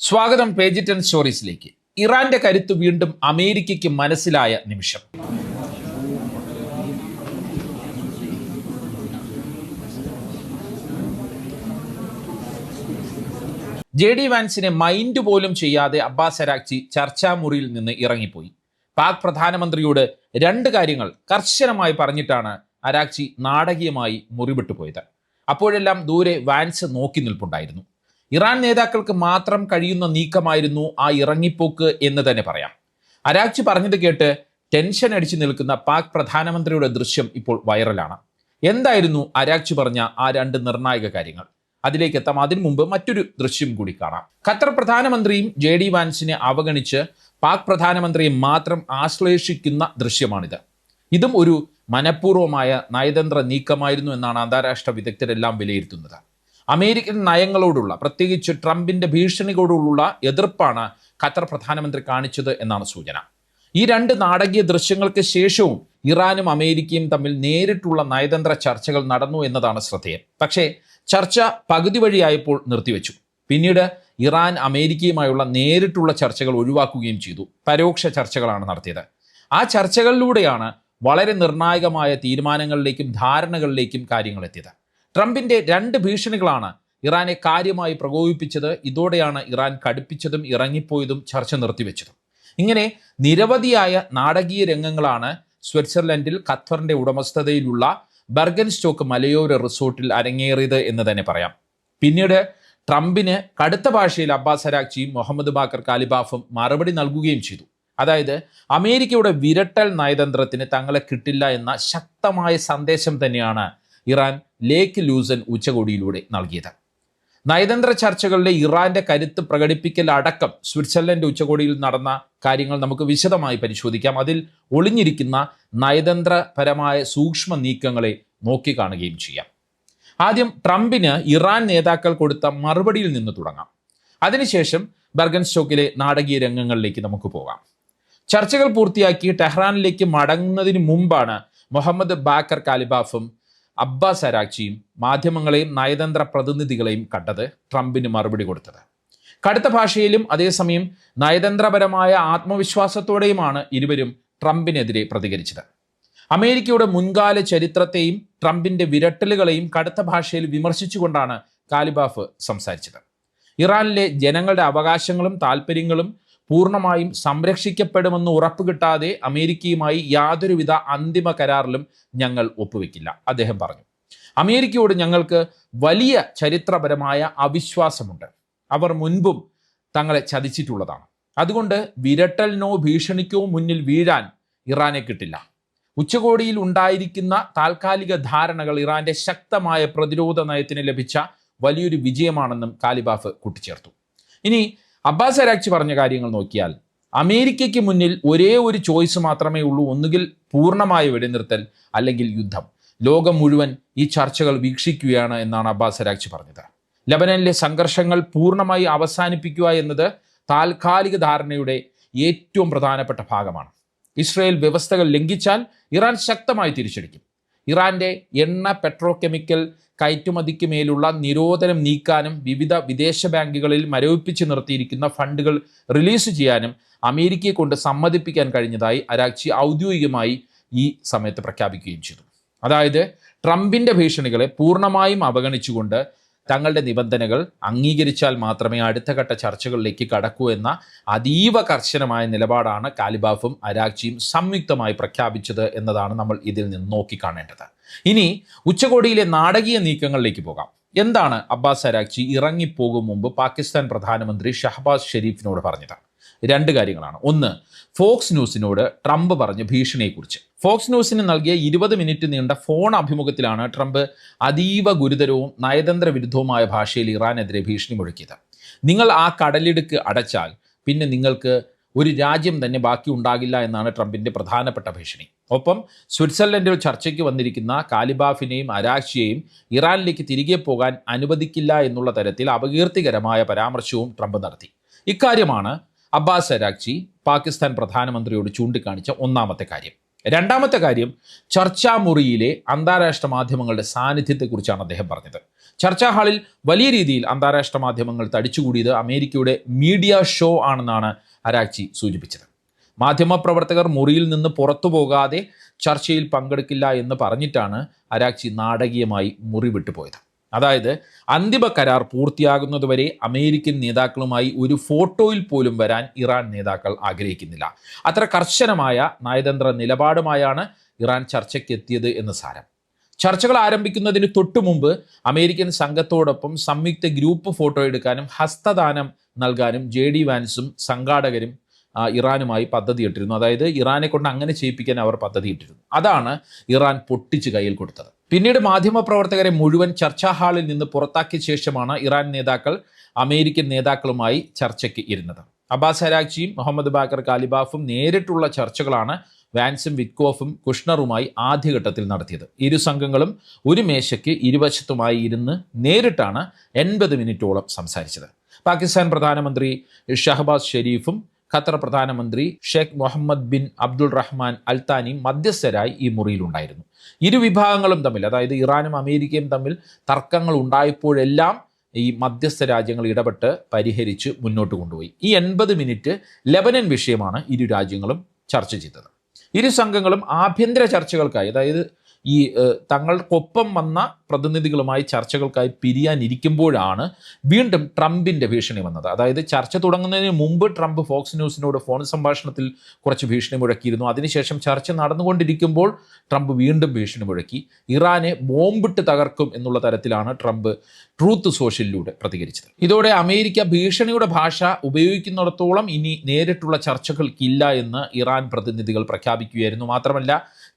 സ്വാഗതം പേജ് 10 സ്റ്റോറീസിലേക്ക്. ഇറാന്റെ കരുത്ത് വീണ്ടും അമേരിക്കയ്ക്ക് മനസ്സിലായ നിമിഷം. JD വാൻസിനെ മൈൻഡ് പോലും ചെയ്യാതെ അബ്ബാസ് അരാക്ചി ചർച്ചാമുറിയിൽ നിന്ന് ഇറങ്ങിപ്പോയി. പാക് പ്രധാനമന്ത്രിയോട് രണ്ട് കാര്യങ്ങൾ കർശനമായി പറഞ്ഞിട്ടാണ് അരാക്ചി നാടകീയമായി മുറിവിട്ടു പോയത്. അപ്പോഴെല്ലാം ദൂരെ വാൻസ് നോക്കി നിൽപ്പുണ്ടായിരുന്നു. ഇറാൻ നേതാക്കൾക്ക് മാത്രം കഴിയുന്ന നീക്കമായിരുന്നു ആ ഇറങ്ങിപ്പോക്ക് എന്ന് തന്നെ പറയാം. അരാക്ചി പറഞ്ഞത് കേട്ട് ടെൻഷൻ അടിച്ചു നിൽക്കുന്ന പാക് പ്രധാനമന്ത്രിയുടെ ദൃശ്യം ഇപ്പോൾ വൈറലാണ്. എന്തായിരുന്നു അരാക്ചി പറഞ്ഞ ആ രണ്ട് നിർണായക കാര്യങ്ങൾ? അതിലേക്ക് എത്താം. അതിനു മുമ്പ് മറ്റൊരു ദൃശ്യം കൂടി കാണാം. ഖത്തർ പ്രധാനമന്ത്രിയും JD വാൻസിനെ അവഗണിച്ച് പാക് പ്രധാനമന്ത്രിയെ മാത്രം ആശ്ലേഷിക്കുന്ന ദൃശ്യമാണിത്. ഇതും ഒരു മനഃപൂർവമായ നയതന്ത്ര നീക്കമായിരുന്നു എന്നാണ് അന്താരാഷ്ട്ര വിദഗ്ധരെല്ലാം വിലയിരുത്തുന്നത്. അമേരിക്കൻ നയങ്ങളോടുള്ള, പ്രത്യേകിച്ച് ട്രംപിന്റെ ഭീഷണികളോടുള്ള എതിർപ്പാണ് ഖത്തർ പ്രധാനമന്ത്രി കാണിച്ചത് എന്നാണ് സൂചന. ഈ രണ്ട് നാടകീയ ദൃശ്യങ്ങൾക്ക് ശേഷവും ഇറാനും അമേരിക്കയും തമ്മിൽ നേരിട്ടുള്ള നയതന്ത്ര ചർച്ചകൾ നടന്നു എന്നതാണ് ശ്രദ്ധേയം. പക്ഷേ ചർച്ച പകുതി വഴിയായപ്പോൾ നിർത്തിവെച്ചു. പിന്നീട് ഇറാൻ അമേരിക്കയുമായുള്ള നേരിട്ടുള്ള ചർച്ചകൾ ഒഴിവാക്കുകയും ചെയ്തു. പരോക്ഷ ചർച്ചകളാണ് നടത്തിയത്. ആ ചർച്ചകളിലൂടെയാണ് വളരെ നിർണായകമായ തീരുമാനങ്ങളിലേക്കും ധാരണകളിലേക്കും കാര്യങ്ങൾ എത്തിയത്. ട്രംപിന്റെ രണ്ട് ഭീഷണികളാണ് ഇറാനെ കാര്യമായി പ്രകോപിപ്പിച്ചത്. ഇതോടെയാണ് ഇറാൻ കടുപ്പിച്ചതും ഇറങ്ങിപ്പോയതും ചർച്ച നിർത്തിവെച്ചതും. ഇങ്ങനെ നിരവധിയായ നാടകീയ രംഗങ്ങളാണ് സ്വിറ്റ്സർലൻഡിൽ ഖത്തറിന്റെ ഉടമസ്ഥതയിലുള്ള ബർഗൻസ്റ്റോക്ക് മലയോര റിസോർട്ടിൽ അരങ്ങേറിയത് എന്ന് തന്നെ പറയാം. പിന്നീട് ട്രംപിന് കടുത്ത ഭാഷയിൽ അബ്ബാസ് അരാക്ചിയും മുഹമ്മദ് ബാക്കർ കാലിബാഫും മറുപടി നൽകുകയും ചെയ്തു. അതായത് അമേരിക്കയുടെ വിരട്ടൽ നയതന്ത്രത്തിന് തങ്ങളെ കിട്ടില്ല എന്ന ശക്തമായ സന്ദേശം തന്നെയാണ് ഇറാൻ ലേക്ക് ലൂസൻ ഉച്ചകോടിയിലൂടെ നൽകിയത്. നയതന്ത്ര ചർച്ചകളിലെ ഇറാന്റെ കരുത്ത് പ്രകടിപ്പിക്കൽ അടക്കം സ്വിറ്റ്സർലൻഡ് ഉച്ചകോടിയിൽ നടന്ന കാര്യങ്ങൾ നമുക്ക് വിശദമായി പരിശോധിക്കാം. അതിൽ ഒളിഞ്ഞിരിക്കുന്ന നയതന്ത്രപരമായ സൂക്ഷ്മ നീക്കങ്ങളെ നോക്കിക്കാണുകയും ചെയ്യാം. ആദ്യം ട്രംപിന് ഇറാൻ നേതാക്കൾ കൊടുത്ത മറുപടിയിൽ നിന്ന് തുടങ്ങാം. അതിനുശേഷം ബർഗൻസ്റ്റോക്കിലെ നാടകീയ രംഗങ്ങളിലേക്ക് നമുക്ക് പോകാം. ചർച്ചകൾ പൂർത്തിയാക്കി ടെഹ്റാനിലേക്ക് മടങ്ങുന്നതിന് മുമ്പാണ് മുഹമ്മദ് ബാക്കർ കാലിബാഫും അബ്ബാസ് അരാക്ചിയും മാധ്യമങ്ങളെയും നയതന്ത്ര പ്രതിനിധികളെയും കണ്ടത്, ട്രംപിന് മറുപടി കൊടുത്തത്. കടുത്ത ഭാഷയിലും അതേസമയം നയതന്ത്രപരമായ ആത്മവിശ്വാസത്തോടെയുമാണ് ഇരുവരും ട്രംപിനെതിരെ പ്രതികരിച്ചത്. അമേരിക്കയുടെ മുൻകാല ചരിത്രത്തെയും ട്രംപിന്റെ വിരട്ടലുകളെയും കടുത്ത ഭാഷയിൽ വിമർശിച്ചുകൊണ്ടാണ് കാലിബാഫ് സംസാരിച്ചത്. ഇറാനിലെ ജനങ്ങളുടെ അവകാശങ്ങളും താല്പര്യങ്ങളും പൂർണ്ണമായും സംരക്ഷിക്കപ്പെടുമെന്ന് ഉറപ്പുകിട്ടാതെ അമേരിക്കയുമായി യാതൊരുവിധ അന്തിമ കരാറിലും ഞങ്ങൾ ഒപ്പുവെക്കില്ല, അദ്ദേഹം പറഞ്ഞു. അമേരിക്കയോട് ഞങ്ങൾക്ക് വലിയ ചരിത്രപരമായ അവിശ്വാസമുണ്ട്. അവർ മുൻപും തങ്ങളെ ചതിച്ചിട്ടുള്ളതാണ്. അതുകൊണ്ട് വിരട്ടലിനോ ഭീഷണിക്കോ മുന്നിൽ വീഴാൻ ഇറാനെ കിട്ടില്ല. ഉച്ചകോടിയിൽ ഉണ്ടായിരിക്കുന്ന താൽക്കാലിക ധാരണകൾ ഇറാന്റെ ശക്തമായ പ്രതിരോധ നയത്തിന് ലഭിച്ച വലിയൊരു വിജയമാണെന്നും കാലിബാഫ് കൂട്ടിച്ചേർത്തു. ഇനി അബ്ബാസ് അരാക്ചി പറഞ്ഞ കാര്യങ്ങൾ നോക്കിയാൽ അമേരിക്കയ്ക്ക് മുന്നിൽ ഒരേ ഒരു ചോയ്സ് മാത്രമേ ഉള്ളൂ. ഒന്നുകിൽ പൂർണ്ണമായ വെടിനിർത്തൽ, അല്ലെങ്കിൽ യുദ്ധം. ലോകം മുഴുവൻ ഈ ചർച്ചകൾ വീക്ഷിക്കുകയാണ് എന്നാണ് അബ്ബാസ് അരാക്ചി പറഞ്ഞത്. ലബനനിലെ സംഘർഷങ്ങൾ പൂർണ്ണമായി അവസാനിപ്പിക്കുക എന്നത് താൽക്കാലിക ധാരണയുടെ ഏറ്റവും പ്രധാനപ്പെട്ട ഭാഗമാണ്. ഇസ്രയേൽ വ്യവസ്ഥകൾ ലംഘിച്ചാൽ ഇറാൻ ശക്തമായി തിരിച്ചടിക്കും. ഇറാന്റെ എണ്ണ, പെട്രോകെമിക്കൽ കയറ്റുമതിക്ക് മേലുള്ള നിരോധനം നീക്കാനും വിവിധ വിദേശ ബാങ്കുകളിൽ മരവിപ്പിച്ച് നിർത്തിയിരിക്കുന്ന ഫണ്ടുകൾ റിലീസ് ചെയ്യാനും അമേരിക്കയെ കൊണ്ട് സമ്മതിപ്പിക്കാൻ കഴിഞ്ഞതായി അരാക്ചി ഔദ്യോഗികമായി ഈ സമയത്ത് പ്രഖ്യാപിക്കുകയും ചെയ്തു. അതായത് ട്രംപിന്റെ ഭീഷണികളെ പൂർണ്ണമായും അവഗണിച്ചുകൊണ്ട് തങ്ങളുടെ നിബന്ധനകൾ അംഗീകരിച്ചാൽ മാത്രമേ അടുത്ത ഘട്ട ചർച്ചകളിലേക്ക് കടക്കൂ എന്ന അതീവ കർശനമായ നിലപാടാണ് കാലിബാഫും അരാക്ചിയും സംയുക്തമായി പ്രഖ്യാപിച്ചത് എന്നതാണ് നമ്മൾ ഇതിൽ നിന്ന് നോക്കിക്കാണേണ്ടത്. ഇനി ഉച്ചകോടിയിലെ നാടകീയ നീക്കങ്ങളിലേക്ക് പോകാം. എന്താണ് അബ്ബാസ് അരാക്ചി ഇറങ്ങിപ്പോകും മുമ്പ് പാകിസ്ഥാൻ പ്രധാനമന്ത്രി ഷഹബാസ് ഷെരീഫിനോട് പറഞ്ഞത്? രണ്ട് കാര്യങ്ങളാണ്. ഒന്ന്, ഫോക്സ് ന്യൂസിനോട് ട്രംപ് പറഞ്ഞ ഭീഷണിയെക്കുറിച്ച്. ഫോക്സ് ന്യൂസിന് നൽകിയ 20 മിനിറ്റ് നീണ്ട ഫോൺ അഭിമുഖത്തിലാണ് ട്രംപ് അതീവ ഗുരുതരവും നയതന്ത്ര വിരുദ്ധവുമായ ഭാഷയിൽ ഇറാനെതിരെ ഭീഷണി മുഴക്കിയത്. നിങ്ങൾ ആ കടലിടുക്ക് അടച്ചാൽ പിന്നെ നിങ്ങൾക്ക് ഒരു രാജ്യം തന്നെ ബാക്കി ഉണ്ടാകില്ല എന്നാണ് ട്രംപിന്റെ പ്രധാനപ്പെട്ട ഭീഷണി. ഒപ്പം സ്വിറ്റ്സർലൻഡിൽ ചർച്ചയ്ക്ക് വന്നിരിക്കുന്ന കാലിബാഫിനെയും അരാക്ചിയെയും ഇറാനിലേക്ക് തിരികെ പോകാൻ അനുവദിക്കില്ല എന്നുള്ള തരത്തിൽ അപകീർത്തികരമായ പരാമർശവും ട്രംപ് നടത്തി. ഇക്കാര്യമാണ് അബ്ബാസ് അരാക്ചി പാകിസ്ഥാൻ പ്രധാനമന്ത്രിയോട് ചൂണ്ടിക്കാണിച്ച ഒന്നാമത്തെ കാര്യം. രണ്ടാമത്തെ കാര്യം, ചർച്ചാ മുറിയിലെ അന്താരാഷ്ട്ര മാധ്യമങ്ങളുടെ സാന്നിധ്യത്തെക്കുറിച്ചാണ് അദ്ദേഹം പറഞ്ഞത്. ചർച്ചാ ഹാളിൽ വലിയ രീതിയിൽ അന്താരാഷ്ട്ര മാധ്യമങ്ങൾ തടിച്ചുകൂടിയത് അമേരിക്കയുടെ മീഡിയ ഷോ ആണെന്നാണ് അരാക്ചി സൂചിപ്പിച്ചത്. മാധ്യമപ്രവർത്തകർ മുറിയിൽ നിന്ന് പുറത്തു പോകാതെ ചർച്ചയിൽ പങ്കെടുക്കില്ല എന്ന് പറഞ്ഞിട്ടാണ് അരാക്ചി നാടകീയമായി മുറി വിട്ടുപോയത്. അതായത് അന്തിമ കരാർ പൂർത്തിയാകുന്നതുവരെ അമേരിക്കൻ നേതാക്കളുമായി ഒരു ഫോട്ടോയിൽ പോലും വരാൻ ഇറാൻ നേതാക്കൾ ആഗ്രഹിക്കുന്നില്ല. അത്ര കർശനമായ നയതന്ത്ര നിലപാടുമായാണ് ഇറാൻ ചർച്ചയ്ക്ക് എത്തിയത് എന്ന് സാരം. ചർച്ചകൾ ആരംഭിക്കുന്നതിന് തൊട്ടു മുമ്പ് അമേരിക്കൻ സംഘത്തോടൊപ്പം സംയുക്ത ഗ്രൂപ്പ് ഫോട്ടോ എടുക്കാനും ഹസ്തദാനം നൽകാനും JD വാൻസും സംഘാടകരും ഇറാനുമായി പദ്ധതിയിട്ടിരുന്നു. അതായത് ഇറാനെ കൊണ്ട് അങ്ങനെ ചെയ്യിപ്പിക്കാൻ അവർ പദ്ധതിയിട്ടിരുന്നു. അതാണ് ഇറാൻ പൊട്ടിച്ച് കയ്യിൽ കൊടുത്തത്. പിന്നീട് മാധ്യമപ്രവർത്തകരെ മുഴുവൻ ചർച്ചാ ഹാളിൽ നിന്ന് പുറത്താക്കിയ ശേഷമാണ് ഇറാൻ നേതാക്കൾ അമേരിക്കൻ നേതാക്കളുമായി ചർച്ചയ്ക്ക് ഇരുന്നത്. അബ്ബാസ് അരാക്ചിയും മുഹമ്മദ് ബാക്കർ കാലിബാഫും നേരിട്ടുള്ള ചർച്ചകളാണ് വാൻസും വിറ്റ്കോഫും കുഷ്ണറുമായി ആദ്യഘട്ടത്തിൽ നടത്തിയത്. ഇരു സംഘങ്ങളും ഒരു മേശയ്ക്ക് ഇരുവശത്തുമായി ഇരുന്ന് നേരിട്ടാണ് 80 മിനിറ്റോളം സംസാരിച്ചത്. പാകിസ്ഥാൻ പ്രധാനമന്ത്രി ഷഹബാസ് ഷെരീഫും ഖത്തർ പ്രധാനമന്ത്രി ഷെയ്ഖ് മുഹമ്മദ് ബിൻ അബ്ദുൾ റഹ്മാൻ അൽത്താനിയും മധ്യസ്ഥരായി ഈ മുറിയിലുണ്ടായിരുന്നു. ഇരുവിഭാഗങ്ങളും തമ്മിൽ, അതായത് ഇറാനും അമേരിക്കയും തമ്മിൽ തർക്കങ്ങൾ ഉണ്ടായപ്പോഴെല്ലാം ഈ മധ്യസ്ഥ രാജ്യങ്ങൾ ഇടപെട്ട് പരിഹരിച്ച് മുന്നോട്ട് കൊണ്ടുപോയി. ഈ 80 മിനിറ്റ് ലെബനൻ വിഷയമാണ് ഇരു രാജ്യങ്ങളും ചർച്ച ചെയ്തത്. ഇരു സംഘങ്ങളും ആഭ്യന്തര ചർച്ചകൾക്കായി, അതായത് ഈ തങ്ങൾക്കൊപ്പം വന്ന പ്രതിനിധികളുമായി ചർച്ചകൾക്കായി പിരിയാനിരിക്കുമ്പോഴാണ് വീണ്ടും ട്രംപിൻ്റെ ഭീഷണി വന്നത്. അതായത് ചർച്ച തുടങ്ങുന്നതിന് മുമ്പ് ട്രംപ് ഫോക്സ് ന്യൂസിനോട് ഫോൺ സംഭാഷണത്തിൽ കുറച്ച് ഭീഷണി മുഴക്കിയിരുന്നു. അതിനുശേഷം ചർച്ച നടന്നുകൊണ്ടിരിക്കുമ്പോൾ ട്രംപ് വീണ്ടും ഭീഷണി മുഴക്കി. ഇറാനെ ബോംബിട്ട് തകർക്കും എന്നുള്ള തരത്തിലാണ് ട്രംപ് ട്രൂത്ത് സോഷ്യലിലൂടെ പ്രതികരിച്ചത്. ഇതോടെ അമേരിക്ക ഭീഷണിയുടെ ഭാഷ ഉപയോഗിക്കുന്നിടത്തോളം ഇനി നേരിട്ടുള്ള ചർച്ചകൾക്കില്ല എന്ന് ഇറാൻ പ്രതിനിധികൾ പ്രഖ്യാപിക്കുകയായിരുന്നു. മാത്രമല്ല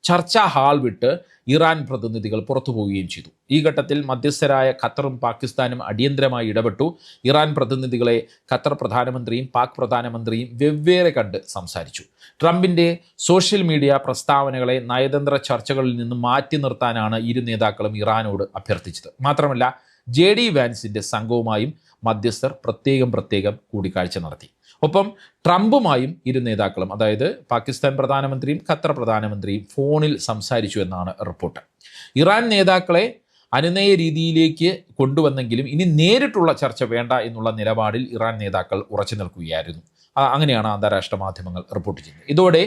ചർച്ചാ ഹാൾ വിട്ട് ഇറാൻ പ്രതിനിധികൾ പുറത്തു പോവുകയും ചെയ്തു. ഈ ഘട്ടത്തിൽ മധ്യസ്ഥരായ ഖത്തറും പാകിസ്ഥാനും അടിയന്തരമായി ഇടപെട്ടു. ഇറാൻ പ്രതിനിധികളെ ഖത്തർ പ്രധാനമന്ത്രിയും പാക് പ്രധാനമന്ത്രിയും വെവ്വേറെ കണ്ട് സംസാരിച്ചു. ട്രംപിൻ്റെ സോഷ്യൽ മീഡിയ പ്രസ്താവനകളെ നയതന്ത്ര ചർച്ചകളിൽ നിന്ന് മാറ്റി നിർത്താനാണ് ഇരു നേതാക്കളും ഇറാനോട് അഭ്യർത്ഥിച്ചത്. മാത്രമല്ല JD വാൻസിൻ്റെ സംഘവുമായും മധ്യസ്ഥർ പ്രത്യേകം കൂടിക്കാഴ്ച നടത്തി. ഒപ്പം ട്രംപുമായും ഇരു നേതാക്കളും, അതായത് പാകിസ്ഥാൻ പ്രധാനമന്ത്രിയും ഖത്തർ പ്രധാനമന്ത്രിയും ഫോണിൽ സംസാരിച്ചു എന്നാണ് റിപ്പോർട്ട്. ഇറാൻ നേതാക്കളെ അനുനയ രീതിയിലേക്ക് കൊണ്ടുവന്നെങ്കിലും ഇനി നേരിട്ടുള്ള ചർച്ച വേണ്ട എന്നുള്ള നിലപാടിൽ ഇറാൻ നേതാക്കൾ ഉറച്ചു നിൽക്കുകയായിരുന്നു. അങ്ങനെയാണ് അന്താരാഷ്ട്ര മാധ്യമങ്ങൾ റിപ്പോർട്ട് ചെയ്യുന്നത്. ഇതോടെ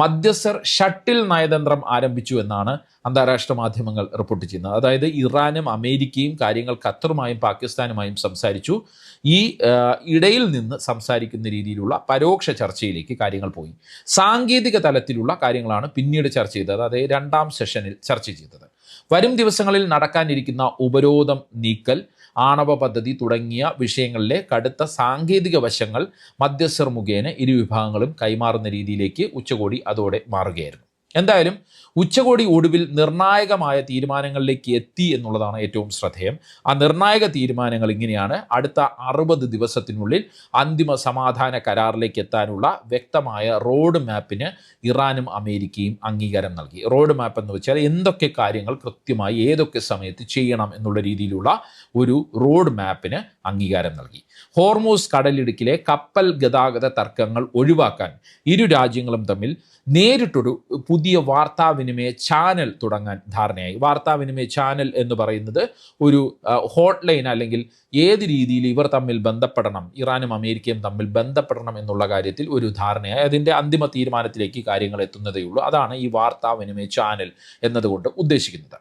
മധ്യസ്ഥർ ഷട്ടിൽ നയതന്ത്രം ആരംഭിച്ചു എന്നാണ് അന്താരാഷ്ട്ര മാധ്യമങ്ങൾ റിപ്പോർട്ട് ചെയ്യുന്നത്. അതായത് ഇറാനും അമേരിക്കയും കാര്യങ്ങൾ ഖത്തറുമായും പാകിസ്ഥാനുമായും സംസാരിച്ചു. ഈ ഇടയിൽ നിന്ന് സംസാരിക്കുന്ന രീതിയിലുള്ള പരോക്ഷ ചർച്ചയിലേക്ക് കാര്യങ്ങൾ പോയി. സാങ്കേതിക തലത്തിലുള്ള കാര്യങ്ങളാണ് പിന്നീട് ചർച്ച ചെയ്തത്, അതായത് 2ാം സെഷനിൽ ചർച്ച ചെയ്തത്. വരും ദിവസങ്ങളിൽ നടക്കാനിരിക്കുന്ന ഉപരോധം നീക്കൽ, ആണവ പദ്ധതി തുടങ്ങിയ വിഷയങ്ങളിലെ കടുത്ത സാങ്കേതിക വശങ്ങൾ മധ്യസ്ഥർ മുഖേന ഇരുവിഭാഗങ്ങളും കൈമാറുന്ന രീതിയിലേക്ക് ഉച്ചകോടി അതോടെ മാറുകയായിരുന്നു. എന്തായാലും ഉച്ചകോടി ഒടുവിൽ നിർണായകമായ തീരുമാനങ്ങളിലേക്ക് എത്തി എന്നുള്ളതാണ് ഏറ്റവും ശ്രദ്ധേയം. ആ നിർണായക തീരുമാനങ്ങൾ ഇങ്ങനെയാണ്. അടുത്ത 60 ദിവസത്തിനുള്ളിൽ അന്തിമ സമാധാന കരാറിലേക്ക് എത്താനുള്ള വ്യക്തമായ റോഡ് മാപ്പിന് ഇറാനും അമേരിക്കയും അംഗീകാരം നൽകി. റോഡ് മാപ്പ് എന്ന് വെച്ചാൽ എന്തൊക്കെ കാര്യങ്ങൾ കൃത്യമായി ഏതൊക്കെ സമയത്ത് ചെയ്യണം എന്നുള്ള രീതിയിലുള്ള ഒരു റോഡ് മാപ്പിന് അംഗീകാരം നൽകി. ഹോർമൂസ് കടലിടുക്കിലെ കപ്പൽ ഗതാഗത തർക്കങ്ങൾ ഒഴിവാക്കാൻ ഇരു രാജ്യങ്ങളും തമ്മിൽ നേരിട്ടൊരു പുതിയ വാർത്താവിനിമയ ചാനൽ തുടങ്ങാൻ ധാരണയായി. വാർത്താവിനിമയ ചാനൽ എന്ന് പറയുന്നത് ഒരു ഹോട്ട് ലൈൻ, അല്ലെങ്കിൽ ഏത് രീതിയിൽ ഇവർ തമ്മിൽ ബന്ധപ്പെടണം, ഇറാനും അമേരിക്കയും തമ്മിൽ ബന്ധപ്പെടണം എന്നുള്ള കാര്യത്തിൽ ഒരു ധാരണയായി. അതിൻ്റെ അന്തിമ തീരുമാനത്തിലേക്ക് കാര്യങ്ങൾ എത്തുന്നതേയുള്ളൂ. അതാണ് ഈ വാർത്താവിനിമയ ചാനൽ എന്നതുകൊണ്ട് ഉദ്ദേശിക്കുന്നത്.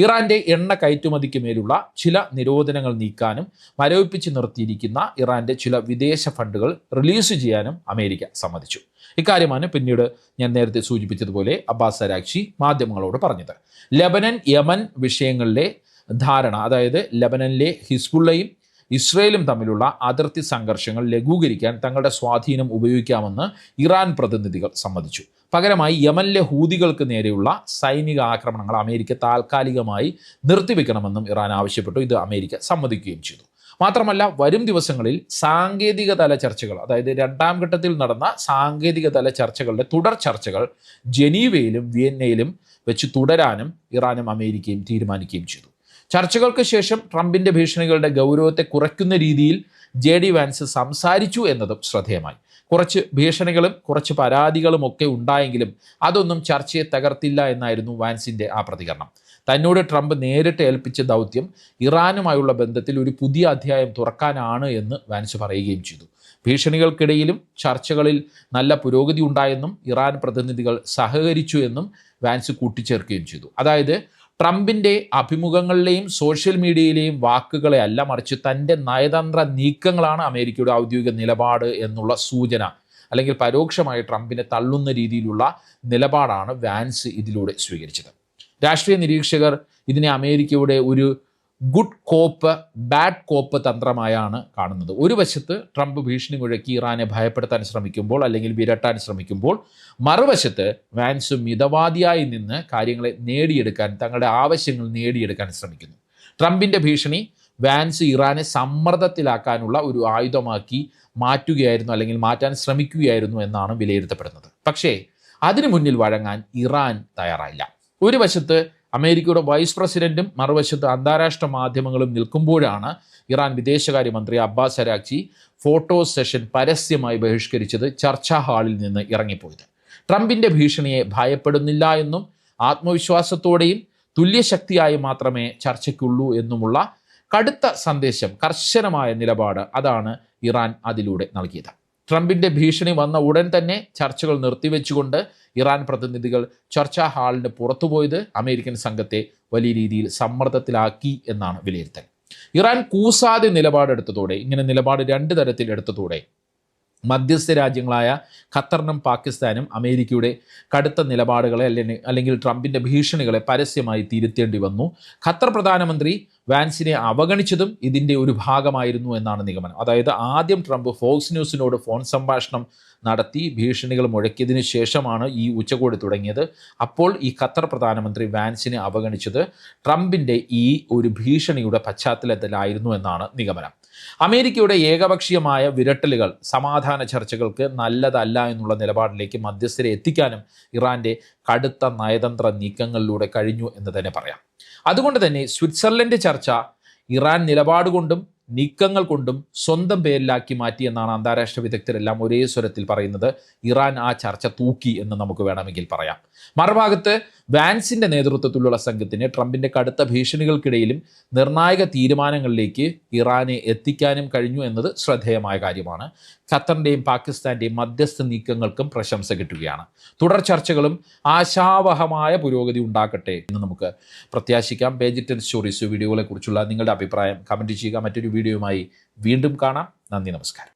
ഇറാന്റെ എണ്ണ കയറ്റുമതിക്ക് മേലുള്ള ചില നിരോധനങ്ങൾ നീക്കാനും മരവിപ്പിച്ച് നിർത്തിയിരിക്കുന്ന ഇറാന്റെ ചില വിദേശ ഫണ്ടുകൾ റിലീസ് ചെയ്യാനും അമേരിക്ക സമ്മതിച്ചു. ഇക്കാര്യമാണ് പിന്നീട് ഞാൻ നേരത്തെ സൂചിപ്പിച്ചതുപോലെ അബ്ബാസ് അരാക്ചി മാധ്യമങ്ങളോട് പറഞ്ഞത്. ലെബനൻ യമൻ വിഷയങ്ങളിലെ ധാരണ, അതായത് ലെബനനിലെ ഹിസ്ബുള്ളയും ഇസ്രയേലും തമ്മിലുള്ള അതിർത്തി സംഘർഷങ്ങൾ ലഘൂകരിക്കാൻ തങ്ങളുടെ സ്വാധീനം ഉപയോഗിക്കാമെന്ന് ഇറാൻ പ്രതിനിധികൾ സമ്മതിച്ചു. പകരമായി യമനിലെ ഹൂതികൾക്ക് നേരെയുള്ള സൈനിക ആക്രമണങ്ങൾ അമേരിക്ക താൽക്കാലികമായി നിർത്തിവെക്കണമെന്നും ഇറാൻ ആവശ്യപ്പെട്ടു. ഇത് അമേരിക്ക സമ്മതിക്കുകയും ചെയ്തു. മാത്രമല്ല വരും ദിവസങ്ങളിൽ സാങ്കേതിക തല ചർച്ചകൾ, അതായത് 2ാം ഘട്ടത്തിൽ നടന്ന സാങ്കേതിക തല ചർച്ചകളുടെ തുടർ ചർച്ചകൾ ജനീവയിലും വിയന്നയിലും വെച്ച് തുടരാനും ഇറാനും അമേരിക്കയും തീരുമാനിക്കുകയും ചെയ്തു. ചർച്ചകൾക്ക് ശേഷം ട്രംപിൻ്റെ ഭീഷണികളുടെ ഗൗരവത്തെ കുറയ്ക്കുന്ന രീതിയിൽ JD വാൻസ് സംസാരിച്ചു എന്നതും ശ്രദ്ധേയമായി. കുറച്ച് ഭീഷണികളും കുറച്ച് പരാതികളും ഒക്കെ ഉണ്ടായെങ്കിലും അതൊന്നും ചർച്ചയെ തകർത്തില്ല എന്നായിരുന്നു വാൻസിന്റെ ആ പ്രതികരണം. തന്നോട് ട്രംപ് നേരിട്ട് ഏൽപ്പിച്ച ദൗത്യം ഇറാനുമായുള്ള ബന്ധത്തിൽ ഒരു പുതിയ അധ്യായം തുറക്കാനാണ് എന്ന് വാൻസ് പറയുകയും ചെയ്തു. ഭീഷണികൾക്കിടയിലും ചർച്ചകളിൽ നല്ല പുരോഗതി ഉണ്ടായെന്നും ഇറാൻ പ്രതിനിധികൾ സഹകരിച്ചു എന്നും വാൻസ് കൂട്ടിച്ചേർക്കുകയും ചെയ്തു. അതായത് ട്രംപിൻ്റെ അഭിമുഖങ്ങളിലെയും സോഷ്യൽ മീഡിയയിലെയും വാക്കുകളെ അല്ല, മറിച്ച് തൻ്റെ നയതന്ത്ര നീക്കങ്ങളാണ് അമേരിക്കയുടെ ഔദ്യോഗിക നിലപാട് എന്നുള്ള സൂചന, അല്ലെങ്കിൽ പരോക്ഷമായി ട്രംപിനെ തള്ളുന്ന രീതിയിലുള്ള നിലപാടാണ് വാൻസ് ഇതിലൂടെ സ്വീകരിച്ചത്. രാഷ്ട്രീയ നിരീക്ഷകർ ഇതിനെ അമേരിക്കയുടെ ഒരു ഗുഡ് കോപ്പ് ബാഡ് കോപ്പ് തന്ത്രമായാണ് കാണുന്നത്. ഒരു വശത്ത് ട്രംപ് ഭീഷണി മുഴക്കി ഇറാനെ ഭയപ്പെടുത്താൻ ശ്രമിക്കുമ്പോൾ, അല്ലെങ്കിൽ വിരട്ടാൻ ശ്രമിക്കുമ്പോൾ, മറുവശത്ത് വാൻസ് മിതവാദിയായി നിന്ന് കാര്യങ്ങളെ നേടിയെടുക്കാൻ, തങ്ങളുടെ ആവശ്യങ്ങൾ നേടിയെടുക്കാൻ ശ്രമിക്കുന്നു. ട്രംപിൻ്റെ ഭീഷണി വാൻസ് ഇറാനെ സമ്മർദ്ദത്തിലാക്കാനുള്ള ഒരു ആയുധമാക്കി മാറ്റുകയായിരുന്നു, അല്ലെങ്കിൽ മാറ്റാൻ ശ്രമിക്കുകയായിരുന്നു എന്നാണ് വിലയിരുത്തപ്പെടുന്നത്. പക്ഷേ അതിനു മുന്നിൽ വഴങ്ങാൻ ഇറാൻ തയ്യാറായില്ല. ഒരു വശത്ത് അമേരിക്കയുടെ വൈസ് പ്രസിഡന്റും മറുവശത്ത് അന്താരാഷ്ട്ര മാധ്യമങ്ങളും നിൽക്കുമ്പോഴാണ് ഇറാൻ വിദേശകാര്യമന്ത്രി അബ്ബാസ് അരാക്ചി ഫോട്ടോ സെഷൻ പരസ്യമായി ബഹിഷ്കരിച്ചത് ചർച്ചാ ഹാളിൽ നിന്ന് ഇറങ്ങിപ്പോയത്. ട്രംപിൻ്റെ ഭീഷണിയെ ഭയപ്പെടുന്നില്ല എന്നും ആത്മവിശ്വാസത്തോടെയും തുല്യശക്തിയായി മാത്രമേ ചർച്ചയ്ക്കുള്ളൂ എന്നുമുള്ള കടുത്ത സന്ദേശം, കർശനമായ നിലപാട്, അതാണ് ഇറാൻ അതിലൂടെ നൽകിയത്. ട്രംപിൻ്റെ ഭീഷണി വന്ന ഉടൻ തന്നെ ചർച്ചകൾ നിർത്തിവെച്ചുകൊണ്ട് ഇറാൻ പ്രതിനിധികൾ ചർച്ചാ ഹാളിന് പുറത്തുപോയത് അമേരിക്കൻ സംഘത്തെ വലിയ രീതിയിൽ സമ്മർദ്ദത്തിലാക്കി എന്നാണ് വിലയിരുത്തൽ. ഇറാൻ കൂസാതെ നിലപാടെടുത്തതോടെ, ഇങ്ങനെ നിലപാട് രണ്ട് തരത്തിൽ എടുത്തതോടെ മധ്യസ്ഥ രാജ്യങ്ങളായ ഖത്തറിനും പാകിസ്ഥാനും അമേരിക്കയുടെ കടുത്ത നിലപാടുകളെ അല്ലെങ്കിൽ ട്രംപിൻ്റെ ഭീഷണികളെ പരസ്യമായി തിരുത്തേണ്ടി വന്നു. ഖത്തർ പ്രധാനമന്ത്രി വാൻസിനെ അവഗണിച്ചതും ഇതിൻ്റെ ഒരു ഭാഗമായിരുന്നു എന്നാണ് നിഗമനം. അതായത് ആദ്യം ട്രംപ് ഫോക്സ് ന്യൂസിനോട് ഫോൺ സംഭാഷണം നടത്തി ഭീഷണികൾ മുഴക്കിയതിനു ശേഷമാണ് ഈ ഉച്ചകോടി തുടങ്ങിയത്. അപ്പോൾ ഈ ഖത്തർ പ്രധാനമന്ത്രി വാൻസിനെ അവഗണിച്ചത് ട്രംപിൻ്റെ ഈ ഒരു ഭീഷണിയുടെ പശ്ചാത്തലത്തിലായിരുന്നു എന്നാണ് നിഗമനം. അമേരിക്കയുടെ ഏകപക്ഷീയമായ വിരട്ടലുകൾ സമാധാന ചർച്ചകൾക്ക് നല്ലതല്ല എന്നുള്ള നിലപാടിലേക്ക് മധ്യസ്ഥരെ എത്തിക്കാനും ഇറാൻ്റെ കടുത്ത നയതന്ത്ര നീക്കങ്ങളിലൂടെ കഴിഞ്ഞു എന്ന് തന്നെ പറയാം. അതുകൊണ്ട് തന്നെ സ്വിറ്റ്സർലൻഡ് ചർച്ച ഇറാൻ നിലപാട് കൊണ്ടും നീക്കങ്ങൾ കൊണ്ടും സ്വന്തം പേരിലാക്കി മാറ്റി എന്നാണ് അന്താരാഷ്ട്ര വിദഗ്ധരെല്ലാം ഒരേ സ്വരത്തിൽ പറയുന്നത്. ഇറാൻ ആ ചർച്ച തൂക്കി എന്ന് നമുക്ക് വേണമെങ്കിൽ പറയാം. മറുഭാഗത്ത് വാൻസിൻ്റെ നേതൃത്വത്തിലുള്ള സംഘത്തിന് ട്രംപിൻ്റെ കടുത്ത ഭീഷണികൾക്കിടയിലും നിർണായക തീരുമാനങ്ങളിലേക്ക് ഇറാനെ എത്തിക്കാനും കഴിഞ്ഞു എന്നത് ശ്രദ്ധേയമായ കാര്യമാണ്. ഖത്തറിൻ്റെയും പാകിസ്ഥാൻ്റെയും മധ്യസ്ഥ നീക്കങ്ങൾക്കും പ്രശംസ കിട്ടുകയാണ്. തുടർ ചർച്ചകളും ആശാവഹമായ പുരോഗതി ഉണ്ടാക്കട്ടെ എന്ന് നമുക്ക് പ്രത്യാശിക്കാം. പേജ് 10 സ്റ്റോറീസ് വീഡിയോകളെക്കുറിച്ചുള്ള നിങ്ങളുടെ അഭിപ്രായം കമൻറ്റ് ചെയ്യുക. മറ്റൊരു വീഡിയോയുമായി വീണ്ടും കാണാം. നന്ദി, നമസ്കാരം.